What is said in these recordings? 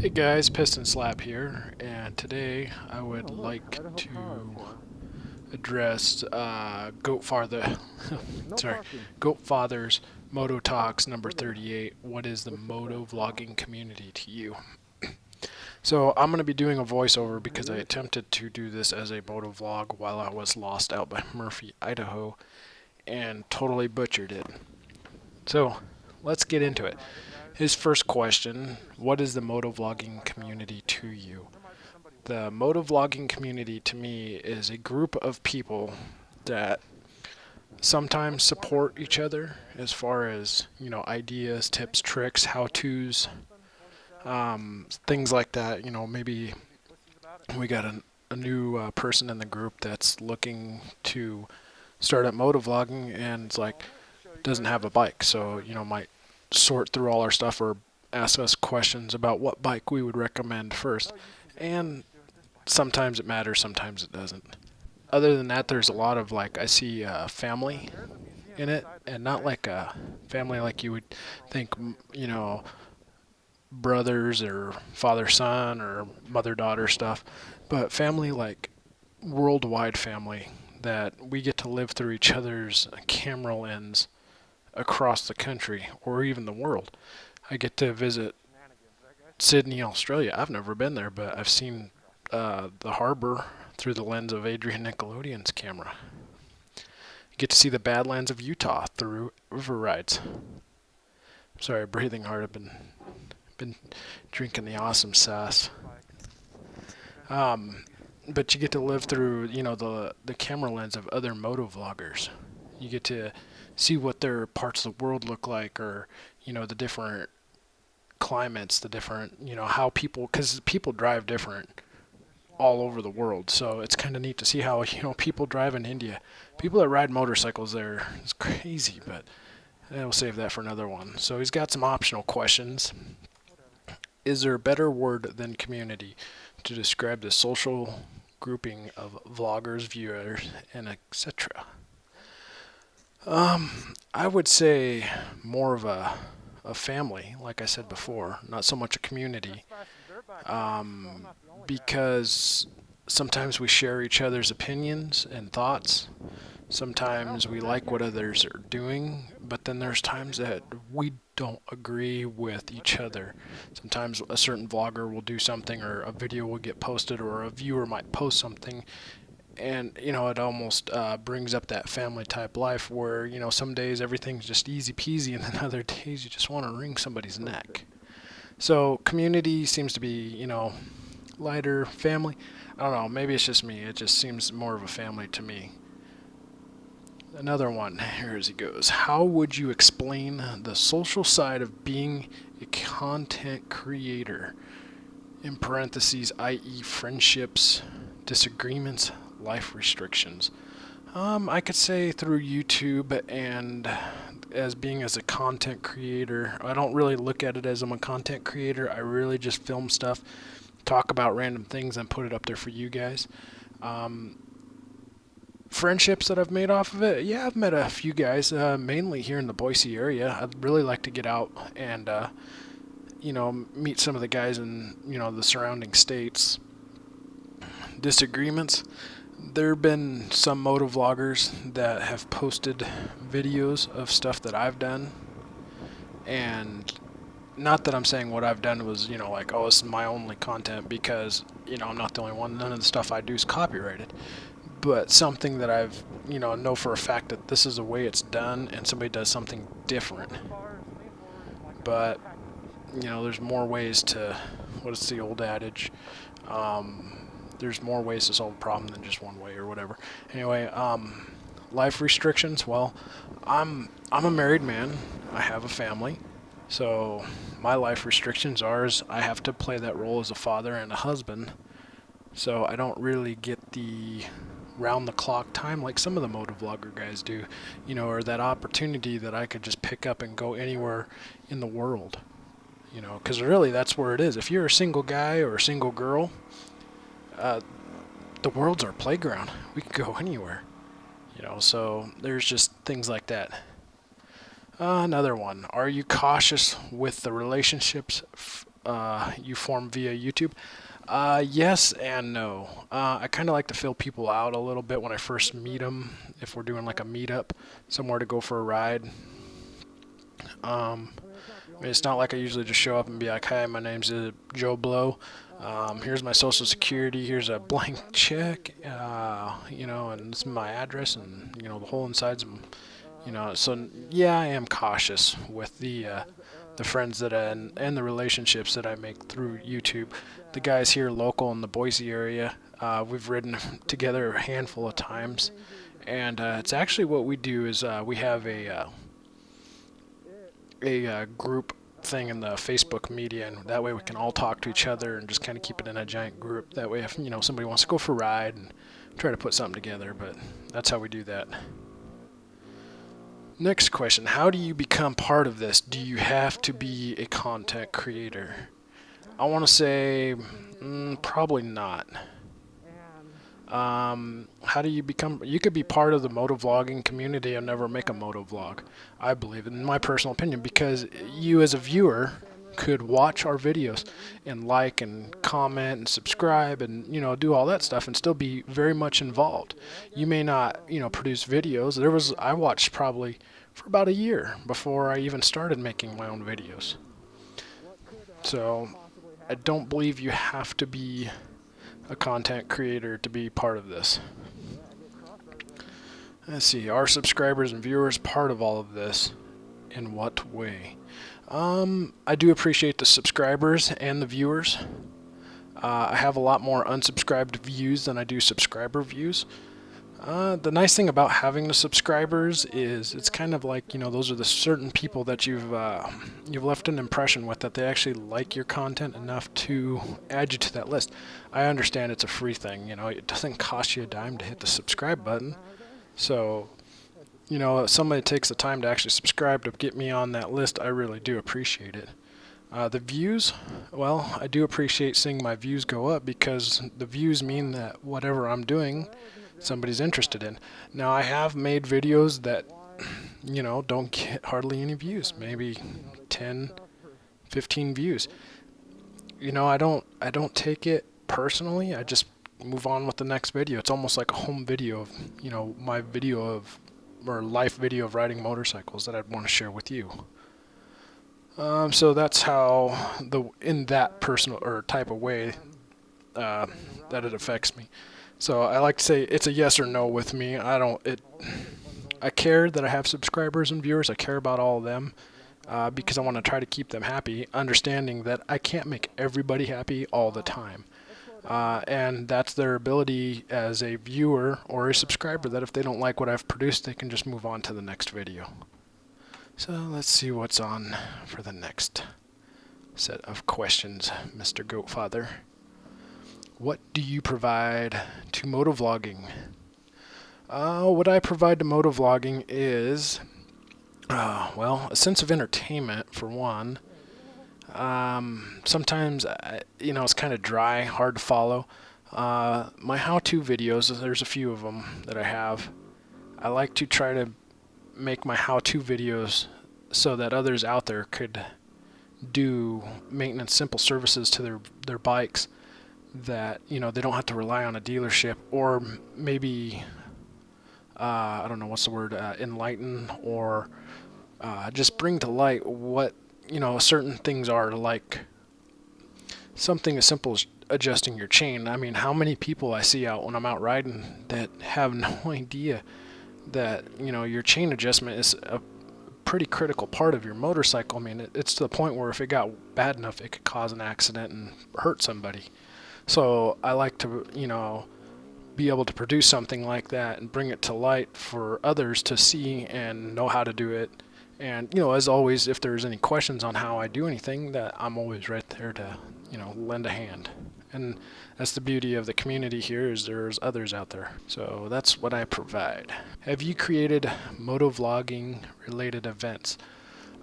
Hey guys, Piston Slap here, and today I would like to address Goatfathers Moto Talks number 38. What is the moto vlogging community to you? So I'm going to be doing a voiceover because I attempted to do this as a moto vlog while I was lost out by Murphy, Idaho, and totally butchered it. So let's get into it. His first question, what is the moto vlogging community to you? The moto vlogging community to me is a group of people that sometimes support each other as far as, ideas, tips, tricks, how-tos, things like that. Maybe we got a new person in the group that's looking to start up moto vlogging and it's like doesn't have a bike, so might sort through all our stuff or ask us questions about what bike we would recommend first. And sometimes it matters, sometimes it doesn't. Other than that, there's a lot of I see family in it, and not like a family like you would think, brothers or father son or mother daughter stuff, but family like worldwide family that we get to live through each other's camera lens across the country or even the world. I get to visit Sydney, Australia. I've never been there, but I've seen the harbor through the lens of Adrian Nickelodeon's camera. You get to see the Badlands of Utah through river rides. Sorry, breathing hard. I've been drinking the awesome sass. But you get to live through, the camera lens of other moto vloggers. You get to see what their parts of the world look like, or the different climates, the different, how people, because people drive different all over the world. So it's kind of neat to see how people drive in India. People that ride motorcycles there is crazy, but we'll save that for another one. So he's got some optional questions. Is there a better word than community to describe the social grouping of vloggers, viewers, and etc.? I would say more of a family, like I said before, not so much a community, because sometimes we share each other's opinions and thoughts. Sometimes we like what others are doing, but then there's times that we don't agree with each other. Sometimes a certain vlogger will do something, or a video will get posted, or a viewer might post something, and it almost brings up that family type life where some days everything's just easy peasy, and then other days you just want to wring somebody's neck. So community seems to be lighter. Family, I don't know, maybe it's just me, it just seems more of a family to me. Another one, here as he goes. How would you explain the social side of being a content creator? In parentheses, i.e. friendships, disagreements, life restrictions. I could say through YouTube, and as a content creator, I don't really look at it as I'm a content creator. I really just film stuff, talk about random things, and put it up there for you guys. Friendships that I've made off of it, yeah, I've met a few guys, mainly here in the Boise area. I'd really like to get out and meet some of the guys in the surrounding states. Disagreements, there have been some moto vloggers that have posted videos of stuff that I've done, and not that I'm saying what I've done was oh, this is my only content, because I'm not the only one. None of the stuff I do is copyrighted, but something that I've know for a fact that this is the way it's done, and somebody does something different. But there's more ways to, what is the old adage, there's more ways to solve a problem than just one way, or whatever. Anyway, life restrictions, well, I'm a married man, I have a family, so my life restrictions are is I have to play that role as a father and a husband, so I don't really get the round the clock time like some of the motovlogger guys do, or that opportunity that I could just pick up and go anywhere in the world, because really that's where it is. If you're a single guy or a single girl, the world's our playground. We can go anywhere, so there's just things like that. Another one, are you cautious with the relationships you form via YouTube? Yes and no. I kind of like to fill people out a little bit when I first meet them. If we're doing like a meetup, somewhere to go for a ride. I mean, it's not like I usually just show up and be like, "Hi, my name's Joe Blow. Here's my social security. Here's a blank check. And this is my address, and the whole insides. So yeah, I am cautious with the friends and the relationships that I make through YouTube. The guys here local in the Boise area, we've ridden together a handful of times, and it's actually what we do is we have a group thing in the Facebook media, and that way we can all talk to each other and just kind of keep it in a giant group. That way, if somebody wants to go for a ride and try to put something together, but that's how we do that. Next question: how do you become part of this? Do you have to be a content creator? I want to say probably not. How do you become? You could be part of the motovlogging community and never make a motovlog. I believe, in my personal opinion, because you as a viewer could watch our videos and like and comment and subscribe and do all that stuff and still be very much involved. You may not produce videos. I watched probably for about a year before I even started making my own videos. So I don't believe you have to be a content creator to be part of this. Let's see, are subscribers and viewers part of all of this? In what way? I do appreciate the subscribers and the viewers. I have a lot more unsubscribed views than I do subscriber views. The nice thing about having the subscribers is it's kind of like, those are the certain people that you've left an impression with, that they actually like your content enough to add you to that list. I understand it's a free thing, it doesn't cost you a dime to hit the subscribe button. So, if somebody takes the time to actually subscribe to get me on that list, I really do appreciate it. The views, well, I do appreciate seeing my views go up, because the views mean that whatever I'm doing, somebody's interested in. Now, I have made videos that, don't get hardly any views, maybe 10, 15 views. I don't take it personally. I just move on with the next video. It's almost like a home video of, my video of, or life video of riding motorcycles that I'd want to share with you. So that's how in that personal or type of way that it affects me. So I like to say it's a yes or no with me. I care that I have subscribers and viewers. I care about all of them because I want to try to keep them happy, understanding that I can't make everybody happy all the time. And that's their ability as a viewer or a subscriber, that if they don't like what I've produced, they can just move on to the next video. So let's see what's on for the next set of questions, Mr. Goatfather. What do you provide to motovlogging? What I provide to motovlogging is, a sense of entertainment, for one. Sometimes, it's kind of dry, hard to follow. My how-to videos, there's a few of them that I have. I like to try to make my how-to videos so that others out there could do maintenance, simple services to their bikes, that they don't have to rely on a dealership, or maybe I don't know what's the word, enlighten, or just bring to light what certain things are, like something as simple as adjusting your chain. I mean, how many people I see out when I'm out riding that have no idea that your chain adjustment is a pretty critical part of your motorcycle. I mean, it's to the point where if it got bad enough, it could cause an accident and hurt somebody. So I like to be able to produce something like that and bring it to light for others to see and know how to do it. And as always, if there's any questions on how I do anything, that I'm always right there to lend a hand. And that's the beauty of the community here, is there's others out there. So that's what I provide. Have you created motovlogging related events?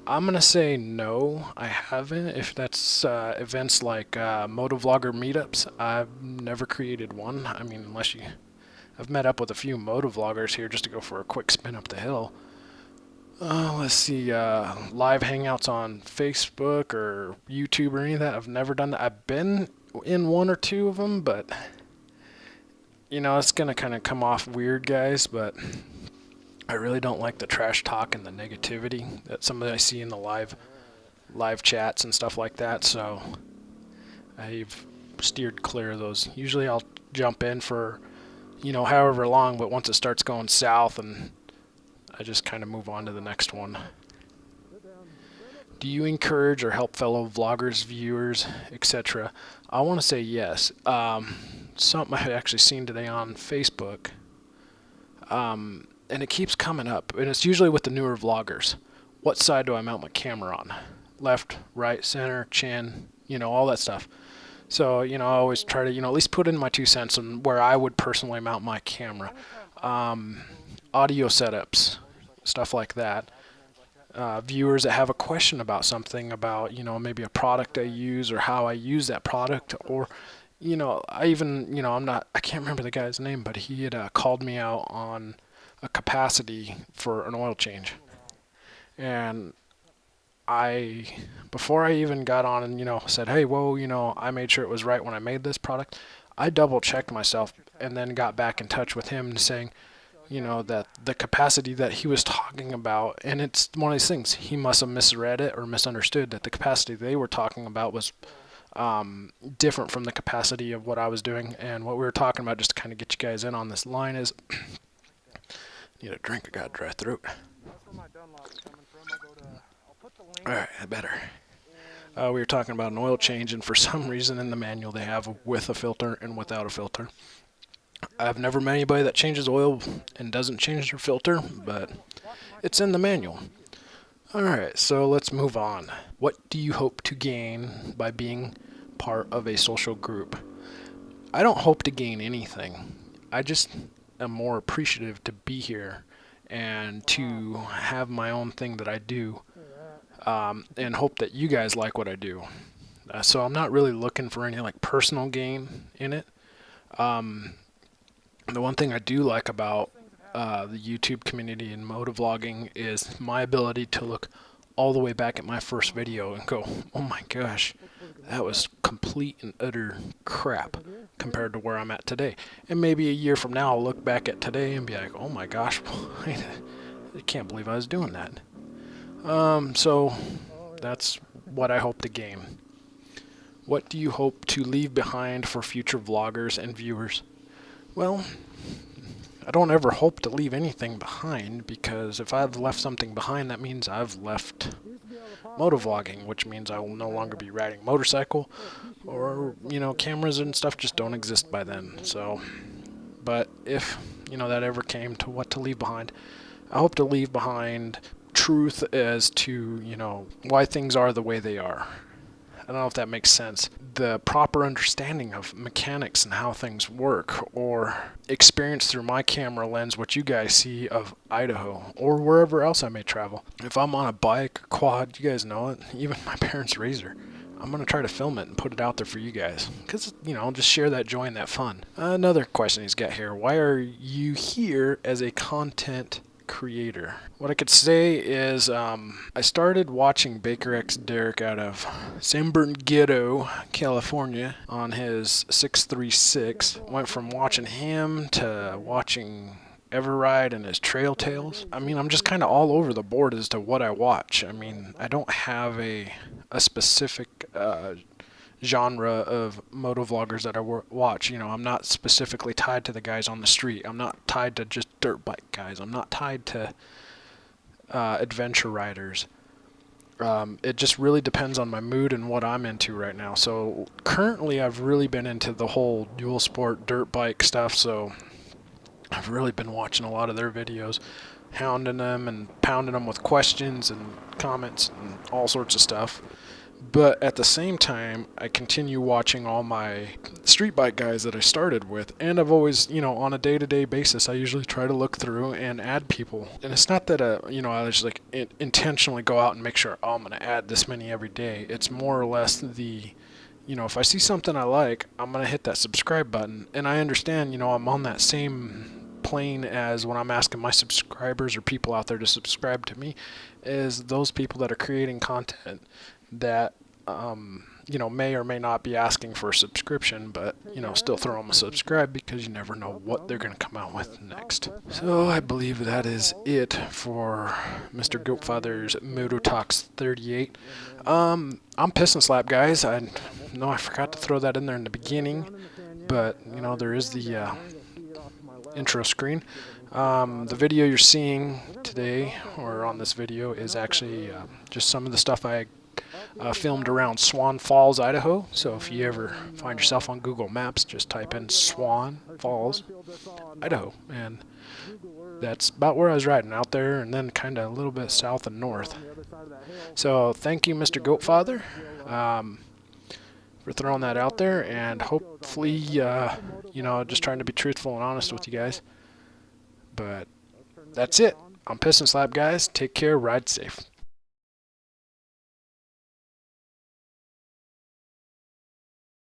I'm going to say no, I haven't. If that's events like motovlogger meetups, I've never created one. I mean, I've met up with a few motovloggers here just to go for a quick spin up the hill. Let's see, live hangouts on Facebook or YouTube or any of that. I've never done that. I've been in one or two of them, but it's gonna kind of come off weird, guys. But I really don't like the trash talk and the negativity that some of I see in the live chats and stuff like that. So I've steered clear of those. Usually I'll jump in for however long, but once it starts going south, and I just kind of move on to the next one. Do you encourage or help fellow vloggers, viewers, etc.? I want to say yes. Something I actually seen today on Facebook, and it keeps coming up, and it's usually with the newer vloggers. What side do I mount my camera on? Left, right, center, chin, all that stuff. So, I always try to, at least put in my 2 cents on where I would personally mount my camera. Audio setups, stuff like that. Viewers that have a question about something, about maybe a product I use or how I use that product, or I even I can't remember the guy's name, but he had called me out on a capacity for an oil change, and before I even got on and said, hey, whoa, I made sure it was right when I made this product, I double checked myself and then got back in touch with him saying, that the capacity that he was talking about, and it's one of these things, he must have misread it or misunderstood that the capacity they were talking about was different from the capacity of what I was doing. And what we were talking about, just to kind of get you guys in on this line, is need a drink, I got a dry throat. Alright, better. We were talking about an oil change, and for some reason in the manual they have with a filter and without a filter. I've never met anybody that changes oil and doesn't change their filter, but it's in the manual. Alright, so let's move on. What do you hope to gain by being part of a social group? I don't hope to gain anything. I just am more appreciative to be here and to have my own thing that I do, and hope that you guys like what I do. So I'm not really looking for any personal gain in it. The one thing I do like about the YouTube community and motovlogging is my ability to look all the way back at my first video and go, oh my gosh, that was complete and utter crap compared to where I'm at today. And maybe a year from now I'll look back at today and be like, oh my gosh, I can't believe I was doing that. So that's what I hope to gain. What do you hope to leave behind for future vloggers and viewers? Well, I don't ever hope to leave anything behind, because if I've left something behind, that means I've left motovlogging, which means I will no longer be riding a motorcycle, or cameras and stuff just don't exist by then. So, but if that ever came to what to leave behind, I hope to leave behind truth as to why things are the way they are. I don't know if that makes sense. The proper understanding of mechanics and how things work, or experience through my camera lens what you guys see of Idaho or wherever else I may travel. If I'm on a bike or quad, you guys know it, even my parents' Razor, I'm going to try to film it and put it out there for you guys, because I'll just share that joy and that fun. Another question he's got here: why are you here as a content creator? What I could say is I started watching Baker X Derek out of San Bernardino, California on his 636. Went from watching him to watching Everride and his Trail Tales. I mean, I'm just kind of all over the board as to what I watch. I mean, I don't have a specific genre of motovloggers that I watch. I'm not specifically tied to the guys on the street. I'm not tied to just dirt bike guys. I'm not tied to adventure riders. It just really depends on my mood and what I'm into right now. So currently I've really been into the whole dual sport dirt bike stuff, so I've really been watching a lot of their videos, hounding them and pounding them with questions and comments and all sorts of stuff. But at the same time, I continue watching all my street bike guys that I started with, and I've always, on a day-to-day basis, I usually try to look through and add people. And it's not that, I just intentionally go out and make sure, I'm going to add this many every day. It's more or less the, if I see something I like, I'm going to hit that subscribe button. And I understand, I'm on that same plain as when I'm asking my subscribers or people out there to subscribe to me, is those people that are creating content that may or may not be asking for a subscription, but still throw them a subscribe because you never know what they're going to come out with next. So I believe that is it for Mr. Goatfathers Mototalks 38. I'm Piston Slap, guys. I know I forgot to throw that in there in the beginning, but there is the intro screen. The video you're seeing today, or on this video, is actually just some of the stuff I filmed around Swan Falls, Idaho. So if you ever find yourself on Google Maps, just type in Swan Falls, Idaho, and that's about where I was riding, out there, and then kind of a little bit south and north. So thank you, Mr. Goatfather, for throwing that out there, and hopefully, just trying to be truthful and honest with you guys. But that's it. I'm Piston Slap, guys. Take care. Ride safe.